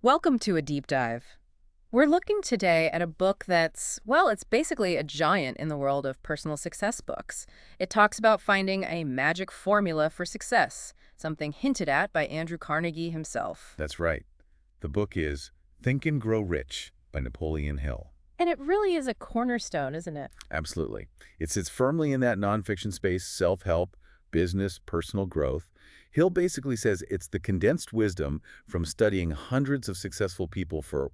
Welcome to a deep dive. We're looking today at a book that's, well, it's basically a giant in the world of personal success books. It talks about finding a magic formula for success, something hinted at by Andrew Carnegie himself. That's right. The book is Think and Grow Rich by Napoleon Hill. And it really is a cornerstone, isn't it? Absolutely. It sits firmly in that nonfiction space, self-help, business, personal growth. Hill basically says it's the condensed wisdom from studying hundreds of successful people for,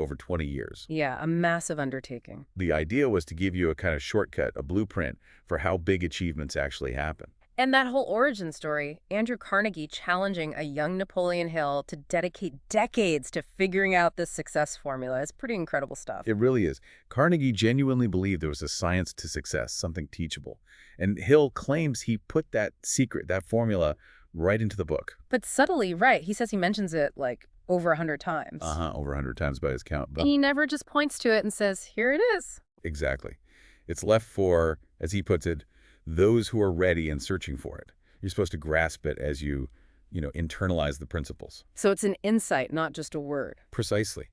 over 20 years. Yeah, a massive undertaking. The idea was to give you a kind of shortcut, a blueprint for how big achievements actually happen. And that whole origin story, Andrew Carnegie challenging a young Napoleon Hill to dedicate decades to figuring out this success formula, is pretty incredible stuff. It really is. Carnegie genuinely believed there was a science to success, something teachable. And Hill claims he put that secret, that formula, right into the book. But subtly, right, he says he mentions it like over 100 times. Over 100 times by his count. And he never just points to it and says, here it is. Exactly. It's left for, as he puts it, those who are ready and searching for it. You're supposed to grasp it as you internalize the principles. So it's an insight, not just a word. Precisely.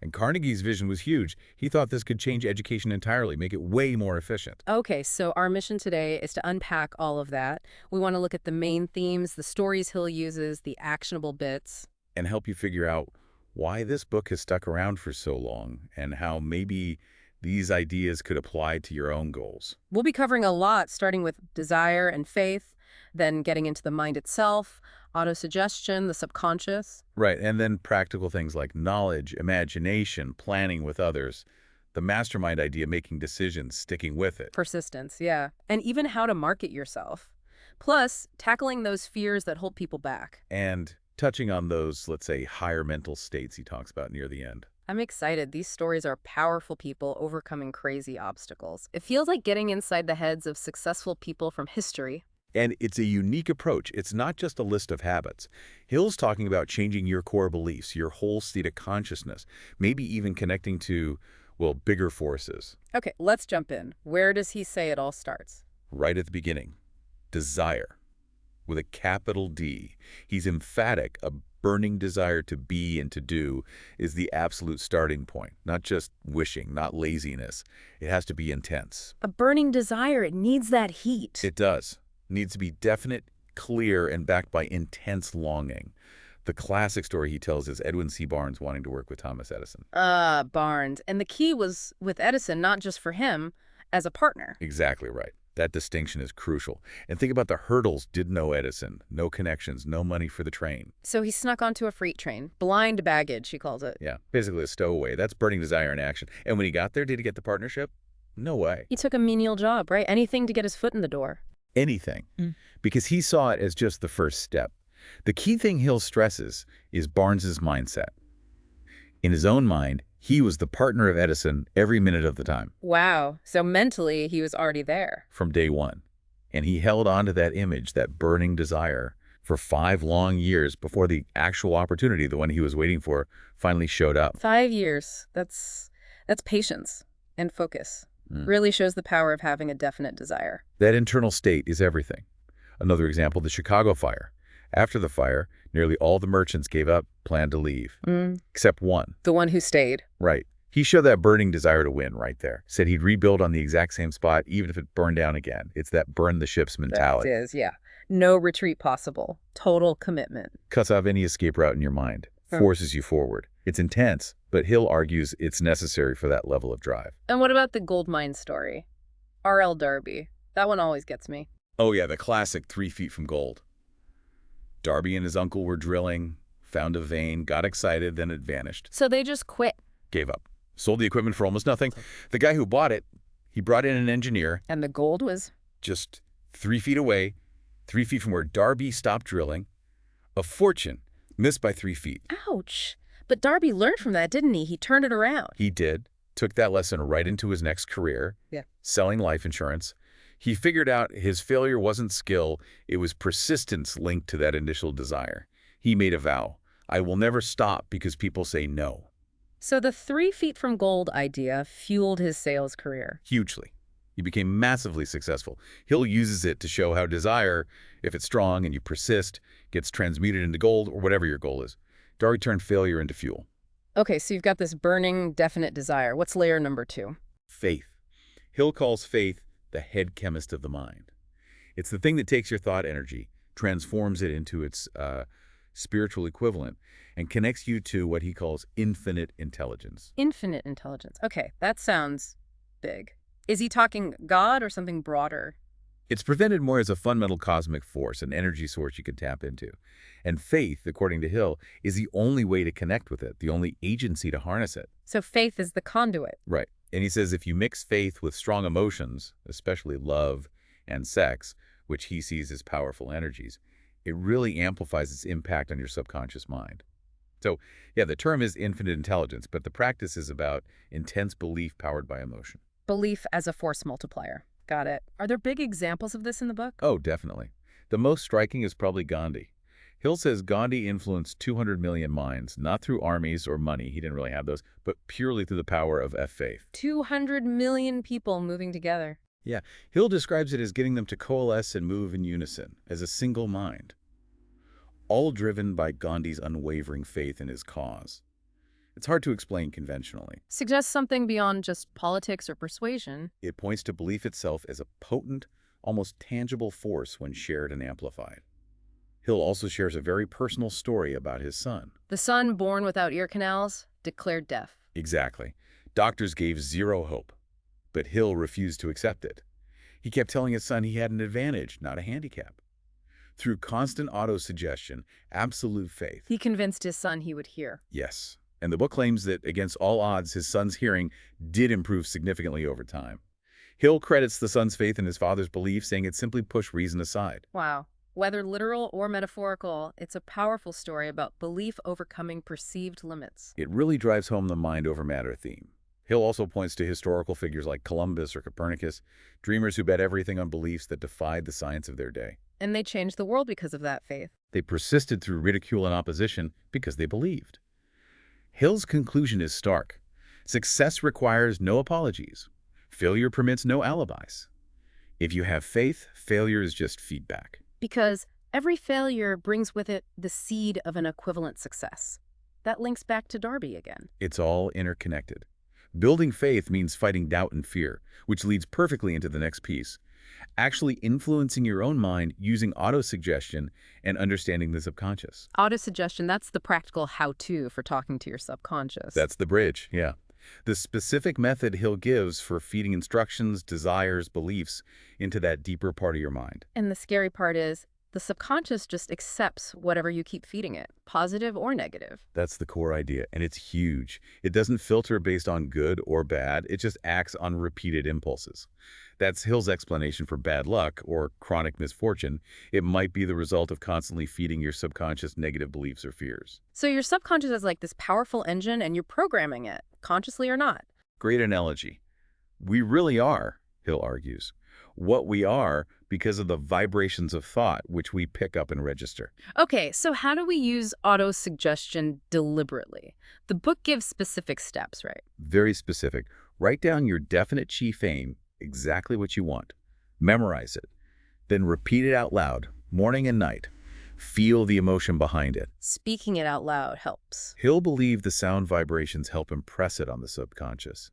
And Carnegie's vision was huge. He thought this could change education entirely, make it way more efficient. Okay, so our mission today is to unpack all of that. We want to look at the main themes, the stories Hill uses, the actionable bits. And help you figure out why this book has stuck around for so long and how maybe these ideas could apply to your own goals. We'll be covering a lot, starting with desire and faith, then getting into the mind itself, autosuggestion, the subconscious. Right, and then practical things like knowledge, imagination, planning with others, the mastermind idea, making decisions, sticking with it. Persistence, yeah. And even how to market yourself. Plus, tackling those fears that hold people back. And touching on those, let's say, higher mental states he talks about near the end. I'm excited. These stories are powerful people overcoming crazy obstacles. It feels like getting inside the heads of successful people from history. And it's a unique approach. It's not just a list of habits. Hill's talking about changing your core beliefs, your whole state of consciousness, maybe even connecting to, well, bigger forces. Okay, let's jump in. Where does he say it all starts? Right at the beginning. Desire. With a capital D. He's emphatic. A burning desire to be and to do is the absolute starting point. Not just wishing, not laziness. It has to be intense. A burning desire. It needs that heat. It does. Needs to be definite, clear, and backed by intense longing. The classic story he tells is Edwin C. Barnes wanting to work with Thomas Edison. Barnes. And the key was with Edison, not just for him, as a partner. Exactly right. That distinction is crucial. And think about the hurdles. Didn't know Edison. No connections, no money for the train. So he snuck onto a freight train. Blind baggage, he calls it. Yeah, basically a stowaway. That's burning desire in action. And when he got there, did he get the partnership? No way. He took a menial job, right? Anything to get his foot in the door. Anything. Because he saw it as just the first step. The key thing Hill stresses is Barnes's mindset. In his own mind, he was the partner of Edison every minute of the time. Wow. So mentally, he was already there. From day one. And he held on to that image, that burning desire, for 5 long years before the actual opportunity, the one he was waiting for, finally showed up. 5 years. That's patience and focus. Really shows the power of having a definite desire. That internal state is everything. Another example, the Chicago fire. After the fire, nearly all the merchants gave up, planned to leave. Except one. The one who stayed. Right. He showed that burning desire to win right there. Said he'd rebuild on the exact same spot, even if it burned down again. It's that burn the ships mentality. That is, yeah. No retreat possible. Total commitment. Cuts off any escape route in your mind. Forces you forward. It's intense, but Hill argues it's necessary for that level of drive. And what about the gold mine story? R.L. Darby. That one always gets me. Oh yeah, the classic 3 feet from gold. Darby and his uncle were drilling, found a vein, got excited, then it vanished. So they just quit. Gave up. Sold the equipment for almost nothing. The guy who bought it, he brought in an engineer. And the gold was? Just 3 feet away, 3 feet from where Darby stopped drilling. A fortune, missed by 3 feet. Ouch. But Darby learned from that, didn't he? He turned it around. He did. Took that lesson right into his next career. Yeah. Selling life insurance. He figured out his failure wasn't skill, it was persistence linked to that initial desire. He made a vow. I will never stop because people say no. So the 3 feet from gold idea fueled his sales career. Hugely. He became massively successful. Hill uses it to show how desire, if it's strong and you persist, gets transmuted into gold or whatever your goal is. Dari turned failure into fuel. Okay, so you've got this burning, definite desire. What's layer number 2? Faith. Hill calls faith the head chemist of the mind. It's the thing that takes your thought energy, transforms it into its spiritual equivalent, and connects you to what he calls infinite intelligence. Infinite intelligence. Okay, that sounds big. Is he talking God or something broader? It's presented more as a fundamental cosmic force, an energy source you can tap into. And faith, according to Hill, is the only way to connect with it, the only agency to harness it. So faith is the conduit. Right. And he says if you mix faith with strong emotions, especially love and sex, which he sees as powerful energies, it really amplifies its impact on your subconscious mind. So, yeah, the term is infinite intelligence, but the practice is about intense belief powered by emotion. Belief as a force multiplier. Got it. Are there big examples of this in the book? Oh, definitely. The most striking is probably Gandhi. Hill says Gandhi influenced 200 million minds, not through armies or money, he didn't really have those, but purely through the power of faith. 200 million people moving together. Yeah, Hill describes it as getting them to coalesce and move in unison, as a single mind. All driven by Gandhi's unwavering faith in his cause. It's hard to explain conventionally. Suggests something beyond just politics or persuasion. It points to belief itself as a potent, almost tangible force when shared and amplified. Hill also shares a very personal story about his son. The son born without ear canals, declared deaf. Exactly. Doctors gave zero hope, but Hill refused to accept it. He kept telling his son he had an advantage, not a handicap. Through constant autosuggestion, absolute faith. He convinced his son he would hear. Yes. And the book claims that, against all odds, his son's hearing did improve significantly over time. Hill credits the son's faith in his father's belief, saying it simply pushed reason aside. Wow. Whether literal or metaphorical, it's a powerful story about belief overcoming perceived limits. It really drives home the mind over matter theme. Hill also points to historical figures like Columbus or Copernicus, dreamers who bet everything on beliefs that defied the science of their day. And they changed the world because of that faith. They persisted through ridicule and opposition because they believed. Hill's conclusion is stark. Success requires no apologies. Failure permits no alibis. If you have faith, failure is just feedback. Because every failure brings with it the seed of an equivalent success. That links back to Darby again. It's all interconnected. Building faith means fighting doubt and fear, which leads perfectly into the next piece. Actually influencing your own mind using autosuggestion and understanding the subconscious. Autosuggestion, that's the practical how-to for talking to your subconscious. That's the bridge, yeah. The specific method Hill gives for feeding instructions, desires, beliefs into that deeper part of your mind. And the scary part is, the subconscious just accepts whatever you keep feeding it, positive or negative. That's the core idea, and it's huge. It doesn't filter based on good or bad, it just acts on repeated impulses. That's Hill's explanation for bad luck or chronic misfortune. It might be the result of constantly feeding your subconscious negative beliefs or fears. So your subconscious is like this powerful engine and you're programming it, consciously or not. Great analogy. We really are, Hill argues, what we are because of the vibrations of thought which we pick up and register. Okay, so how do we use autosuggestion deliberately? The book gives specific steps, right? Very specific. Write down your definite chief aim, exactly what you want. Memorize it. Then repeat it out loud, morning and night. Feel the emotion behind it. Speaking it out loud helps. Hill believed the sound vibrations help impress it on the subconscious.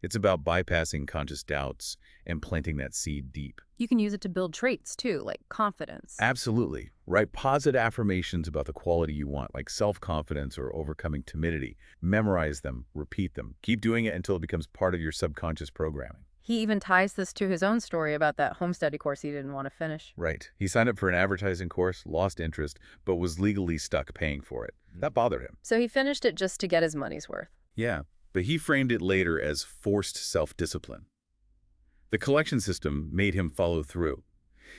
It's about bypassing conscious doubts and planting that seed deep. You can use it to build traits, too, like confidence. Absolutely. Write positive affirmations about the quality you want, like self-confidence or overcoming timidity. Memorize them, repeat them. Keep doing it until it becomes part of your subconscious programming. He even ties this to his own story about that home study course he didn't want to finish. Right. He signed up for an advertising course, lost interest, but was legally stuck paying for it. That bothered him. So he finished it just to get his money's worth. Yeah, but he framed it later as forced self-discipline. The collection system made him follow through.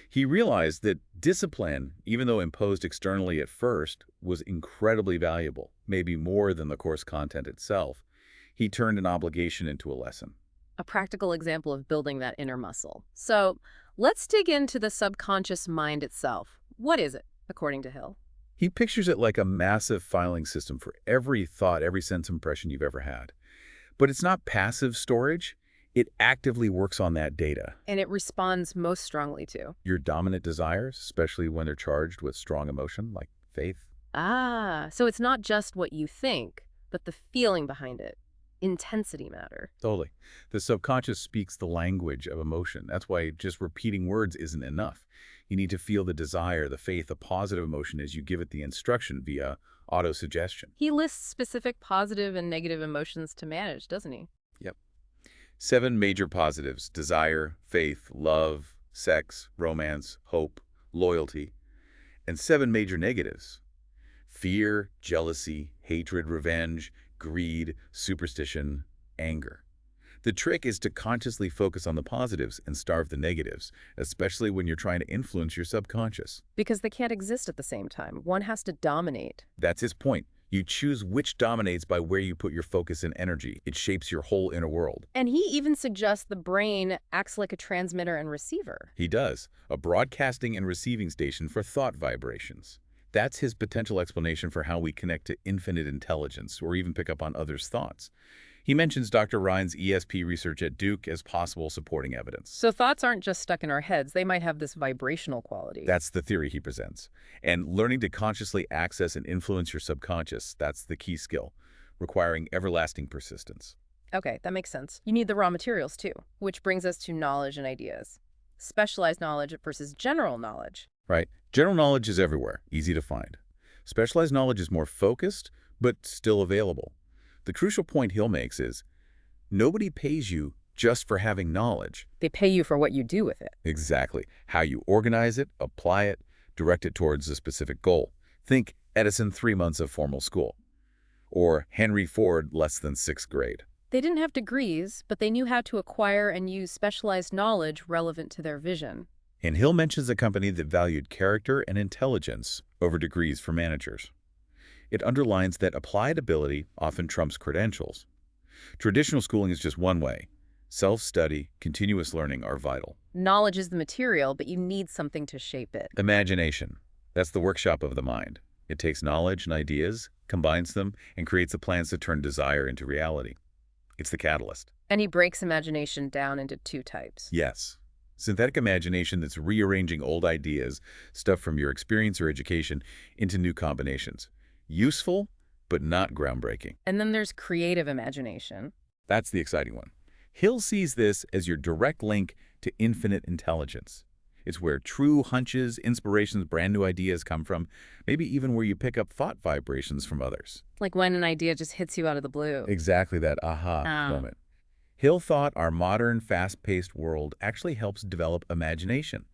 He realized that discipline, even though imposed externally at first, was incredibly valuable, maybe more than the course content itself. He turned an obligation into a lesson. A practical example of building that inner muscle. So let's dig into the subconscious mind itself. What is it, according to Hill? He pictures it like a massive filing system for every thought, every sense impression you've ever had. But it's not passive storage. It actively works on that data. And it responds most strongly to Your dominant desires, especially when they're charged with strong emotion, like faith. Ah, so it's not just what you think, but the feeling behind it. Intensity matter. Totally. The subconscious speaks the language of emotion. That's why just repeating words isn't enough. You need to feel the desire, the faith, the positive emotion as you give it the instruction via autosuggestion. He lists specific positive and negative emotions to manage, doesn't he? Yep. 7 major positives: desire, faith, love, sex, romance, hope, loyalty. And 7 major negatives: fear, jealousy, hatred, revenge, greed, superstition, anger. The trick is to consciously focus on the positives and starve the negatives, especially when you're trying to influence your subconscious. Because they can't exist at the same time. One has to dominate. That's his point. You choose which dominates by where you put your focus and energy. It shapes your whole inner world. And he even suggests the brain acts like a transmitter and receiver. He does, a broadcasting and receiving station for thought vibrations. That's his potential explanation for how we connect to infinite intelligence or even pick up on others' thoughts. He mentions Dr. Ryan's ESP research at Duke as possible supporting evidence. So thoughts aren't just stuck in our heads. They might have this vibrational quality. That's the theory he presents. And learning to consciously access and influence your subconscious, that's the key skill, requiring everlasting persistence. Okay, that makes sense. You need the raw materials too, which brings us to knowledge and ideas. Specialized knowledge versus general knowledge. Right? General knowledge is everywhere, easy to find. Specialized knowledge is more focused, but still available. The crucial point Hill makes is, nobody pays you just for having knowledge. They pay you for what you do with it. Exactly. How you organize it, apply it, direct it towards a specific goal. Think Edison 3 months of formal school. Or Henry Ford less than 6th grade. They didn't have degrees, but they knew how to acquire and use specialized knowledge relevant to their vision. And Hill mentions a company that valued character and intelligence over degrees for managers. It underlines that applied ability often trumps credentials. Traditional schooling is just one way. Self-study, continuous learning are vital. Knowledge is the material, but you need something to shape it. Imagination. That's the workshop of the mind. It takes knowledge and ideas, combines them, and creates the plans to turn desire into reality. It's the catalyst. And he breaks imagination down into 2 types. Yes. Synthetic imagination that's rearranging old ideas, stuff from your experience or education, into new combinations. Useful, but not groundbreaking. And then there's creative imagination. That's the exciting one. Hill sees this as your direct link to infinite intelligence. It's where true hunches, inspirations, brand new ideas come from, maybe even where you pick up thought vibrations from others. Like when an idea just hits you out of the blue. Exactly that aha moment. Hill thought our modern, fast-paced world actually helps develop imagination.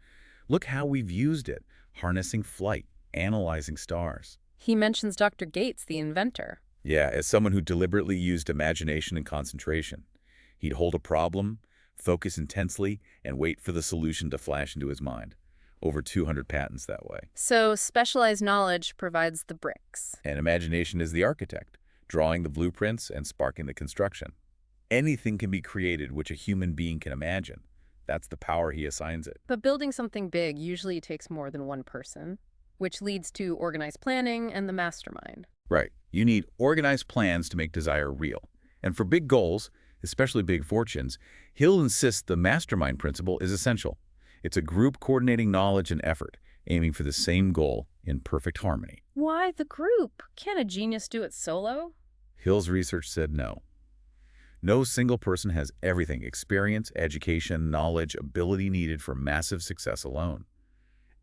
Look how we've used it, harnessing flight, analyzing stars. He mentions Dr. Gates, the inventor. Yeah, as someone who deliberately used imagination and concentration. He'd hold a problem, focus intensely, and wait for the solution to flash into his mind. Over 200 patents that way. So specialized knowledge provides the bricks. And imagination is the architect, drawing the blueprints and sparking the construction. Anything can be created which a human being can imagine. That's the power he assigns it. But building something big usually takes more than one person, which leads to organized planning and the mastermind. Right. You need organized plans to make desire real. And for big goals, especially big fortunes, Hill insists the mastermind principle is essential. It's a group coordinating knowledge and effort, aiming for the same goal in perfect harmony. Why the group? Can't a genius do it solo? Hill's research said no. No single person has everything: experience, education, knowledge, ability needed for massive success alone.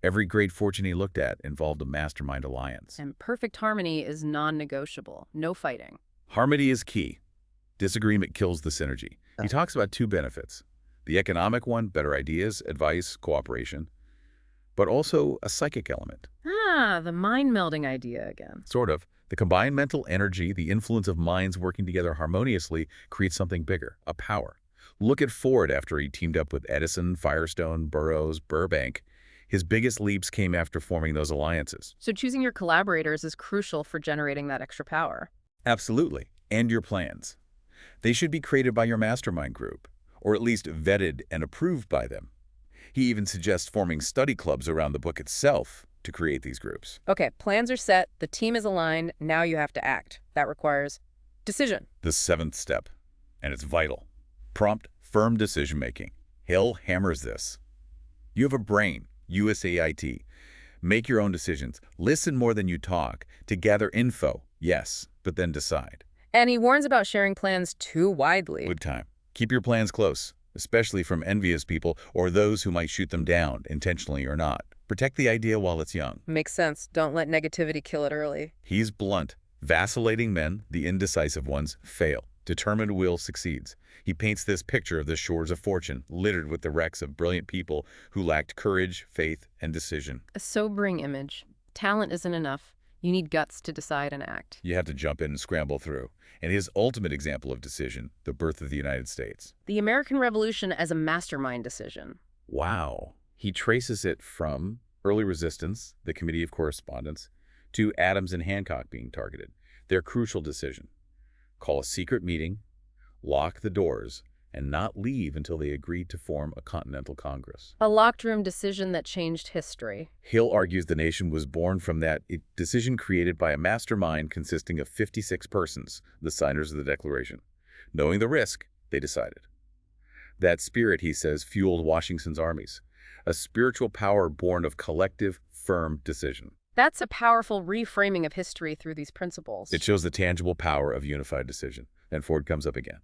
Every great fortune he looked at involved a mastermind alliance. And perfect harmony is non-negotiable. No fighting. Harmony is key. Disagreement kills the synergy. He talks about 2 benefits. The economic one, better ideas, advice, cooperation, but also a psychic element. Ah, the mind-melding idea again. Sort of. The combined mental energy, the influence of minds working together harmoniously creates something bigger, a power. Look at Ford after he teamed up with Edison, Firestone, Burroughs, Burbank. His biggest leaps came after forming those alliances. So choosing your collaborators is crucial for generating that extra power. Absolutely. And your plans. They should be created by your mastermind group, or at least vetted and approved by them. He even suggests forming study clubs around the book itself to create these groups. Okay, plans are set, the team is aligned, now you have to act. That requires decision. The 7th step, and it's vital. Prompt, firm decision-making. Hill hammers this. You have a brain, USAIT. Make your own decisions. Listen more than you talk. To gather info, yes, but then decide. And he warns about sharing plans too widely. Good time. Keep your plans close, especially from envious people or those who might shoot them down, intentionally or not. Protect the idea while it's young. Makes sense. Don't let negativity kill it early. He's blunt. Vacillating men, the indecisive ones, fail. Determined will succeeds. He paints this picture of the shores of fortune, littered with the wrecks of brilliant people who lacked courage, faith, and decision. A sobering image. Talent isn't enough. You need guts to decide and act. You have to jump in and scramble through. And his ultimate example of decision, the birth of the United States. The American Revolution as a mastermind decision. Wow. He traces it from early resistance, the Committee of Correspondence, to Adams and Hancock being targeted. Their crucial decision. Call a secret meeting, lock the doors, and not leave until they agreed to form a Continental Congress. A locked room decision that changed history. Hill argues the nation was born from that decision created by a mastermind consisting of 56 persons, the signers of the Declaration. Knowing the risk, they decided. That spirit, he says, fueled Washington's armies, a spiritual power born of collective, firm decision. That's a powerful reframing of history through these principles. It shows the tangible power of unified decision. Then Ford comes up again.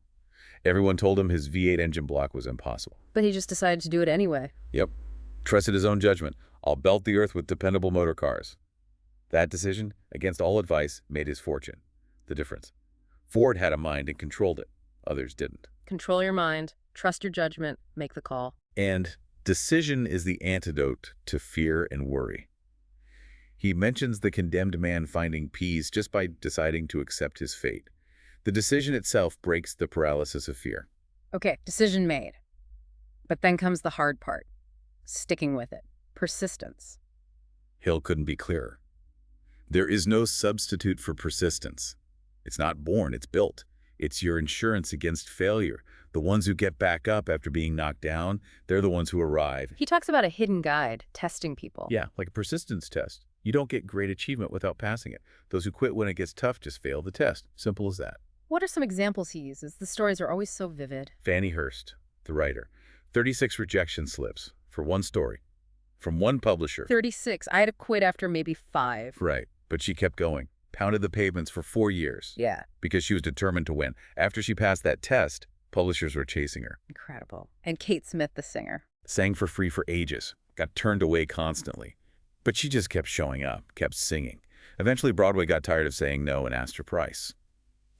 Everyone told him his V8 engine block was impossible. But he just decided to do it anyway. Yep. Trusted his own judgment. I'll belt the earth with dependable motor cars. That decision, against all advice, made his fortune. The difference. Ford had a mind and controlled it. Others didn't. Control your mind, trust your judgment, make the call. And decision is the antidote to fear and worry. He mentions the condemned man finding peace just by deciding to accept his fate. The decision itself breaks the paralysis of fear. Okay, decision made. But then comes the hard part. Sticking with it. Persistence. Hill couldn't be clearer. There is no substitute for persistence. It's not born, it's built. It's your insurance against failure. The ones who get back up after being knocked down, they're the ones who arrive. He talks about a hidden guide, testing people. Yeah, like a persistence test. You don't get great achievement without passing it. Those who quit when it gets tough just fail the test. Simple as that. What are some examples he uses? The stories are always so vivid. Fannie Hurst, the writer. 36 rejection slips for one story. From one publisher. 36. I had to quit after maybe 5. Right, but she kept going. Pounded the pavements for 4 years. Yeah. Because she was determined to win. After she passed that test, publishers were chasing her. Incredible. And Kate Smith, the singer. Sang for free for ages. Got turned away constantly. But she just kept showing up, kept singing. Eventually, Broadway got tired of saying no and asked her price.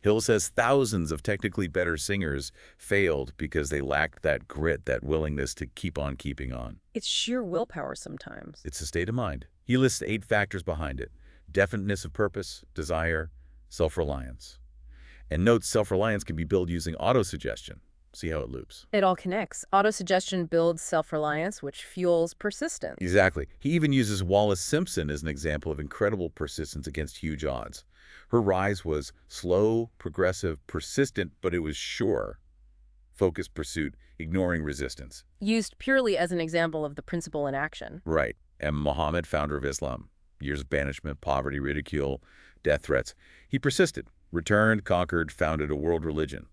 Hill says thousands of technically better singers failed because they lacked that grit, that willingness to keep on keeping on. It's sheer willpower sometimes. It's a state of mind. He lists 8 factors behind it. Definiteness of purpose, desire, self-reliance. And notes self-reliance can be built using autosuggestion. See how it loops. It all connects. Autosuggestion builds self-reliance, which fuels persistence. Exactly. He even uses Wallace Simpson as an example of incredible persistence against huge odds. Her rise was slow, progressive, persistent, but it was sure. Focused pursuit, ignoring resistance. Used purely as an example of the principle in action. Right. And Muhammad, founder of Islam. Years of banishment, poverty, ridicule, death threats. He persisted, returned, conquered, founded a world religion.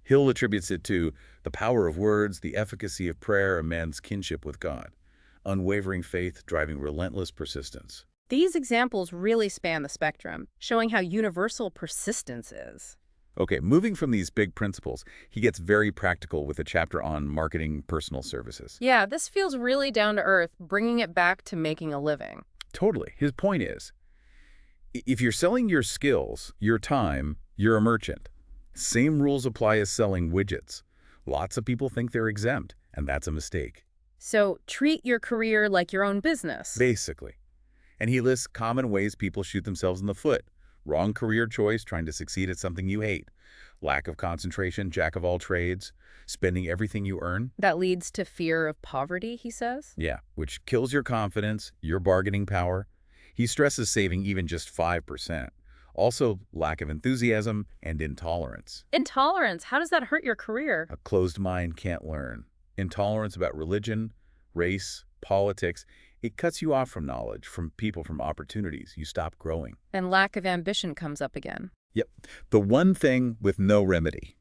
Hill attributes it to the power of words, the efficacy of prayer, and man's kinship with God. Unwavering faith driving relentless persistence. These examples really span the spectrum, showing how universal persistence is. Okay, moving from these big principles, he gets very practical with a chapter on marketing personal services. Yeah, this feels really down to earth, bringing it back to making a living. Totally. His point is, if you're selling your skills, your time, you're a merchant. Same rules apply as selling widgets. Lots of people think they're exempt, and that's a mistake. So treat your career like your own business. Basically. And he lists common ways people shoot themselves in the foot. Wrong career choice, trying to succeed at something you hate. Lack of concentration, jack of all trades. Spending everything you earn. That leads to fear of poverty, he says? Yeah, which kills your confidence, your bargaining power. He stresses saving even just 5%. Also, lack of enthusiasm and intolerance. Intolerance, how does that hurt your career? A closed mind can't learn. Intolerance about religion, race, politics. It cuts you off from knowledge, from people, from opportunities. You stop growing. And lack of ambition comes up again. Yep. The one thing with no remedy.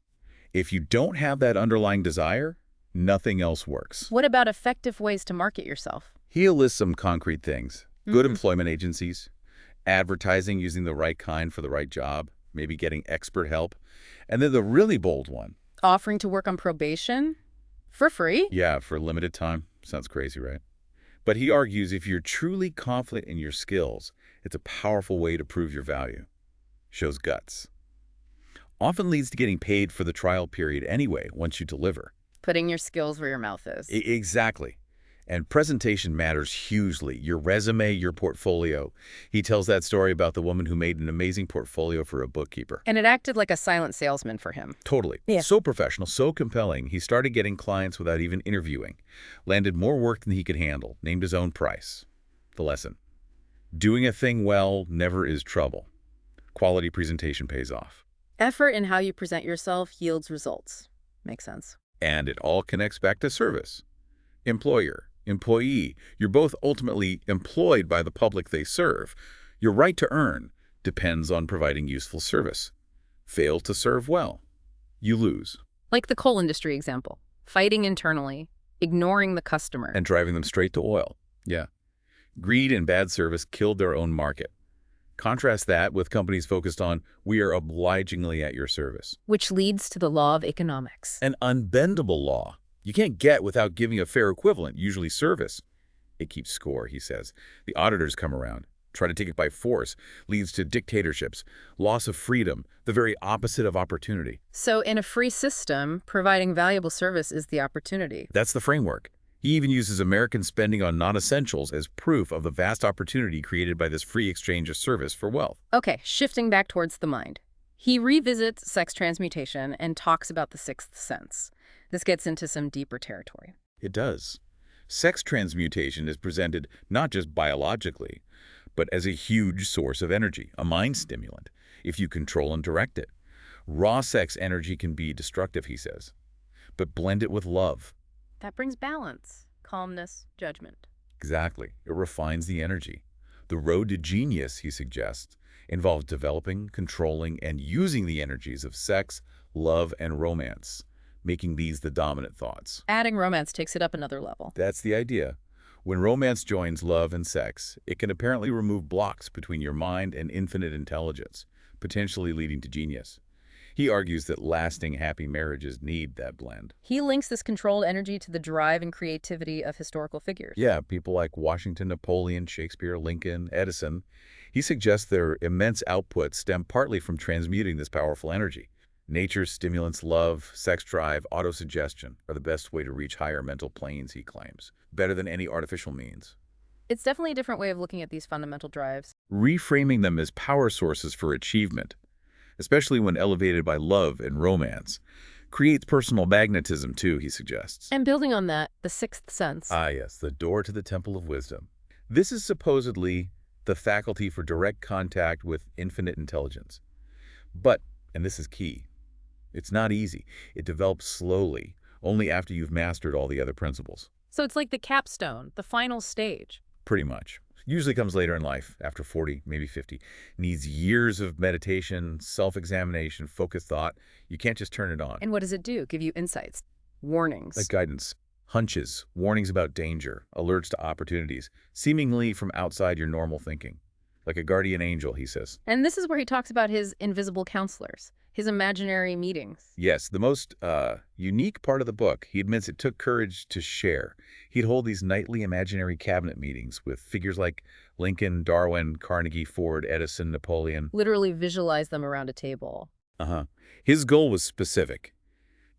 If you don't have that underlying desire, nothing else works. What about effective ways to market yourself? He'll list some concrete things. Good Mm. employment agencies, advertising using the right kind for the right job, maybe getting expert help. And then the really bold one, Offering to work on probation for free? yeah, for a limited time. Sounds crazy, right? But he argues if you're truly confident in your skills, it's a powerful way to prove your value. Shows guts. Often leads to getting paid for the trial period anyway once you deliver. Putting your skills where your mouth is. Exactly. And presentation matters hugely. Your resume, your portfolio. He tells that story about the woman who made an amazing portfolio for a bookkeeper. And it acted like a silent salesman for him. Totally. Yeah. So professional, so compelling, he started getting clients without even interviewing. Landed more work than he could handle, named his own price. The lesson. Doing a thing well never is trouble. Quality presentation pays off. Effort in how you present yourself yields results. Makes sense. And it all connects back to service. Employer, employee, you're both ultimately employed by the public they serve. Your right to earn depends on providing useful service. Fail to serve well, you lose. Like the coal industry example. Fighting internally, ignoring the customer. And driving them straight to oil. Yeah. Greed and bad service killed their own market. Contrast that with companies focused on, we are obligingly at your service. Which leads to the law of economics. An unbendable law. You can't get without giving a fair equivalent, usually service. It keeps score, he says. The auditors come around, try to take it by force, leads to dictatorships, loss of freedom, the very opposite of opportunity. So in a free system, providing valuable service is the opportunity. That's the framework. He even uses American spending on non-essentials as proof of the vast opportunity created by this free exchange of service for wealth. Okay, shifting back towards the mind. He revisits sex transmutation and talks about the sixth sense. This gets into some deeper territory. It does. Sex transmutation is presented not just biologically, but as a huge source of energy, a mind stimulant, if you control and direct it. Raw sex energy can be destructive, he says, but blend it with love. That brings balance, calmness, judgment. Exactly. It refines the energy. The road to genius, he suggests, involves developing, controlling, and using the energies of sex, love, and romance, making these the dominant thoughts. Adding romance takes it up another level. That's the idea. When romance joins love and sex, it can apparently remove blocks between your mind and infinite intelligence, potentially leading to genius. He argues that lasting, happy marriages need that blend. He links this controlled energy to the drive and creativity of historical figures. Yeah, people like Washington, Napoleon, Shakespeare, Lincoln, Edison. He suggests their immense output stem partly from transmuting this powerful energy. Nature's stimulants, love, sex drive, autosuggestion are the best way to reach higher mental planes, he claims, better than any artificial means. It's definitely a different way of looking at these fundamental drives. Reframing them as power sources for achievement, especially when elevated by love and romance, creates personal magnetism too, he suggests. And building on that, the sixth sense. Ah, yes, the door to the Temple of Wisdom. This is supposedly the faculty for direct contact with infinite intelligence. But, and this is key, it's not easy. It develops slowly, only after you've mastered all the other principles. So it's like the capstone, the final stage. Pretty much. Usually comes later in life, after 40, maybe 50. Needs years of meditation, self-examination, focused thought. You can't just turn it on. And what does it do? Give you insights, warnings. Like guidance, hunches, warnings about danger, alerts to opportunities, seemingly from outside your normal thinking. Like a guardian angel, he says. And this is where he talks about his invisible counselors, his imaginary meetings. Yes, the most unique part of the book, he admits it took courage to share. He'd hold these nightly imaginary cabinet meetings with figures like Lincoln, Darwin, Carnegie, Ford, Edison, Napoleon. Literally visualize them around a table. His goal was specific,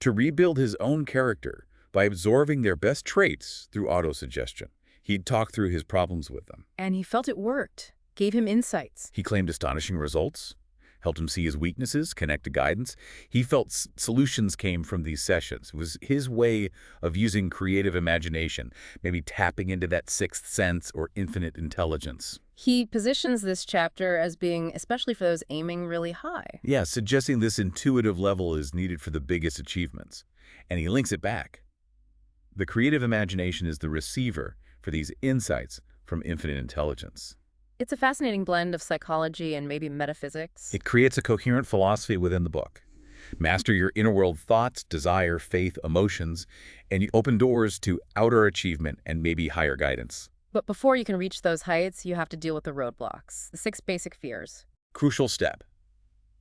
to rebuild his own character by absorbing their best traits through autosuggestion. He'd talk through his problems with them. And he felt it worked, gave him insights. He claimed astonishing results, helped him see his weaknesses, connect to guidance. He felt solutions came from these sessions. It was his way of using creative imagination, maybe tapping into that sixth sense or infinite intelligence. He positions this chapter as being especially for those aiming really high. Yeah, suggesting this intuitive level is needed for the biggest achievements. And he links it back. The creative imagination is the receiver for these insights from infinite intelligence. It's a fascinating blend of psychology and maybe metaphysics. It creates a coherent philosophy within the book. Master your inner world thoughts, desire, faith, emotions, and you open doors to outer achievement and maybe higher guidance. But before you can reach those heights, you have to deal with the roadblocks, the 6 basic fears. Crucial step.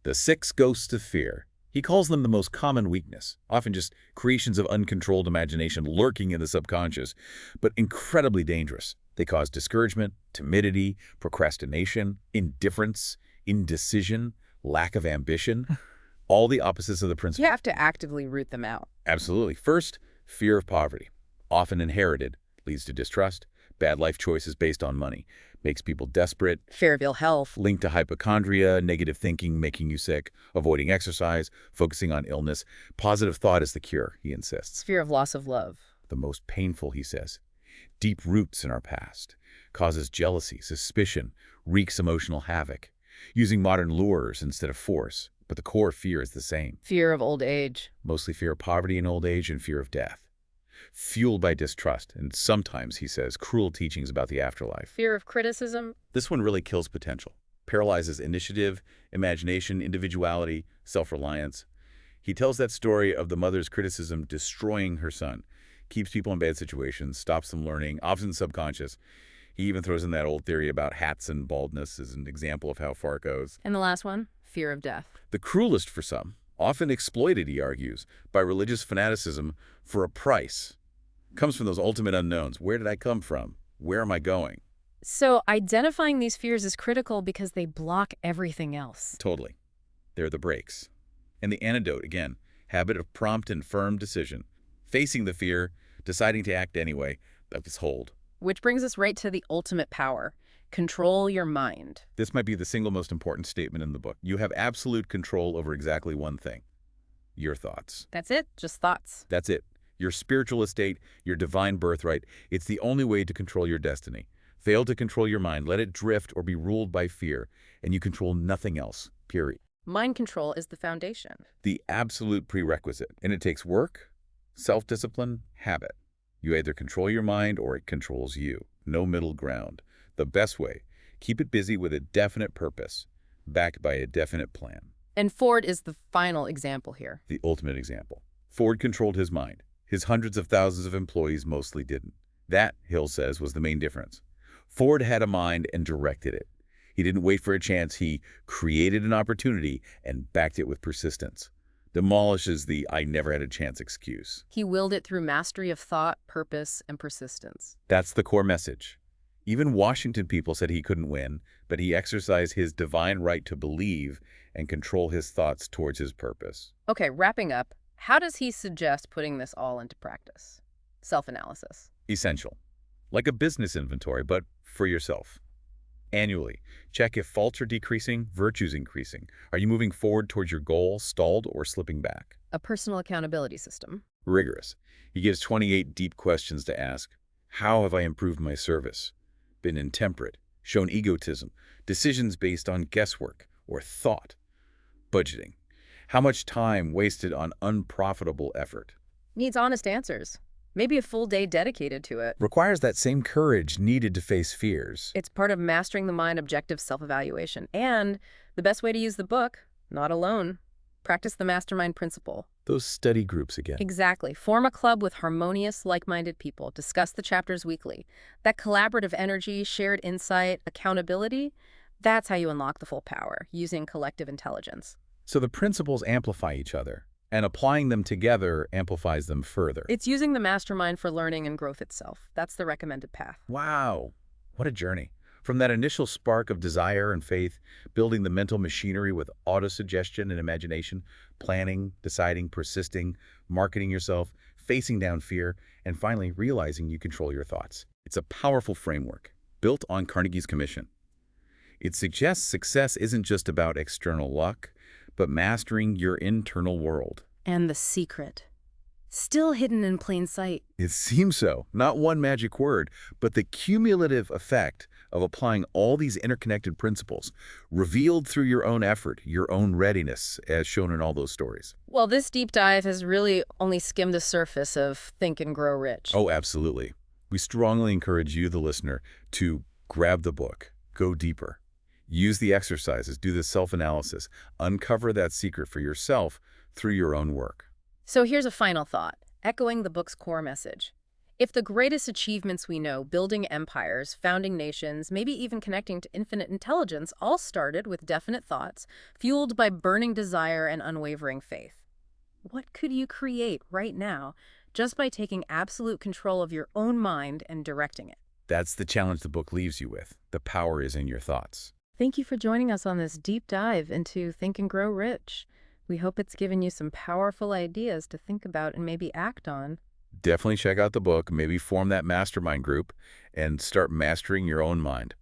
The 6 ghosts of fear. He calls them the most common weakness, often just creations of uncontrolled imagination lurking in the subconscious, but incredibly dangerous. They cause discouragement, timidity, procrastination, indifference, indecision, lack of ambition, all the opposites of the You principle. have to actively root them out. Absolutely. First, fear of poverty, often inherited, leads to distrust, bad life choices based on money, makes people desperate, Fear of ill health. linked to hypochondria, negative thinking making you sick, avoiding exercise, focusing on illness. Positive thought is the cure, he insists. Fear of loss of love. The most painful, he says. Deep roots in our past, causes jealousy, suspicion, wreaks emotional havoc, using modern lures instead of force. But the core fear is the same. Fear of old age. Mostly fear of poverty and old age and fear of death. Fueled by distrust and sometimes, he says, cruel teachings about the afterlife. Fear of criticism. This one really kills potential, paralyzes initiative, imagination, individuality, self-reliance. He tells that story of the mother's criticism destroying her son, keeps people in bad situations, stops them learning, often subconscious. He even throws in that old theory about hats and baldness as an example of how far it goes. And the last one, fear of death. The cruelest for some, often exploited, he argues, by religious fanaticism for a price. Comes from those ultimate unknowns. Where did I come from? Where am I going? So identifying these fears is critical because they block everything else. Totally. They're the brakes. And the antidote, again, habit of prompt and firm decision. Facing the fear, deciding to act anyway, of this hold. Which brings us right to the ultimate power. Control your mind. This might be the single most important statement in the book. You have absolute control over exactly one thing. Your thoughts. That's it, just thoughts. That's it. Your spiritual estate, your divine birthright. It's the only way to control your destiny. Fail to control your mind, let it drift or be ruled by fear, and you control nothing else, period. Mind control is the foundation. The absolute prerequisite. And it takes work, self-discipline, habit. You either control your mind or it controls you. No middle ground. The best way, keep it busy with a definite purpose, backed by a definite plan. And Ford is the final example here. The ultimate example. Ford controlled his mind. His hundreds of thousands of employees mostly didn't. That, Hill says, was the main difference. Ford had a mind and directed it. He didn't wait for a chance. He created an opportunity and backed it with persistence. Demolishes the "I never had a chance" excuse. He willed it through mastery of thought, purpose, and persistence. That's the core message. Even Washington people said he couldn't win, but he exercised his divine right to believe and control his thoughts towards his purpose. Okay, wrapping up, how does he suggest putting this all into practice? Self-analysis. Essential. Like a business inventory, but for yourself. Annually, check if faults are decreasing, virtues increasing. Are you moving forward towards your goal, stalled, or slipping back? A personal accountability system. Rigorous. He gives 28 deep questions to ask. How have I improved my service? Been intemperate? Shown egotism? Decisions based on guesswork or thought? Budgeting. How much time wasted on unprofitable effort? Needs honest answers. Maybe a full day dedicated to it. Requires that same courage needed to face fears. It's part of mastering the mind objective self-evaluation. And the best way to use the book, not alone, practice the mastermind principle. Those study groups again. Exactly. Form a club with harmonious, like-minded people. Discuss the chapters weekly. That collaborative energy, shared insight, accountability, that's how you unlock the full power, using collective intelligence. So the principles amplify each other, and applying them together amplifies them further. It's using the mastermind for learning and growth itself. That's the recommended path. Wow, what a journey. From that initial spark of desire and faith, building the mental machinery with autosuggestion and imagination, planning, deciding, persisting, marketing yourself, facing down fear, and finally realizing you control your thoughts. It's a powerful framework, built on Carnegie's Commission. It suggests success isn't just about external luck, but mastering your internal world. And the secret. Still hidden in plain sight. It seems so. Not one magic word, but the cumulative effect of applying all these interconnected principles, revealed through your own effort, your own readiness, as shown in all those stories. Well, this deep dive has really only skimmed the surface of Think and Grow Rich. Oh, absolutely. We strongly encourage you, the listener, to grab the book, go deeper. Use the exercises, do the self-analysis, uncover that secret for yourself through your own work. So here's a final thought, echoing the book's core message. If the greatest achievements we know, building empires, founding nations, maybe even connecting to infinite intelligence, all started with definite thoughts, fueled by burning desire and unwavering faith. What could you create right now just by taking absolute control of your own mind and directing it? That's the challenge the book leaves you with. The power is in your thoughts. Thank you for joining us on this deep dive into Think and Grow Rich. We hope it's given you some powerful ideas to think about and maybe act on. Definitely check out the book, maybe form that mastermind group, and start mastering your own mind.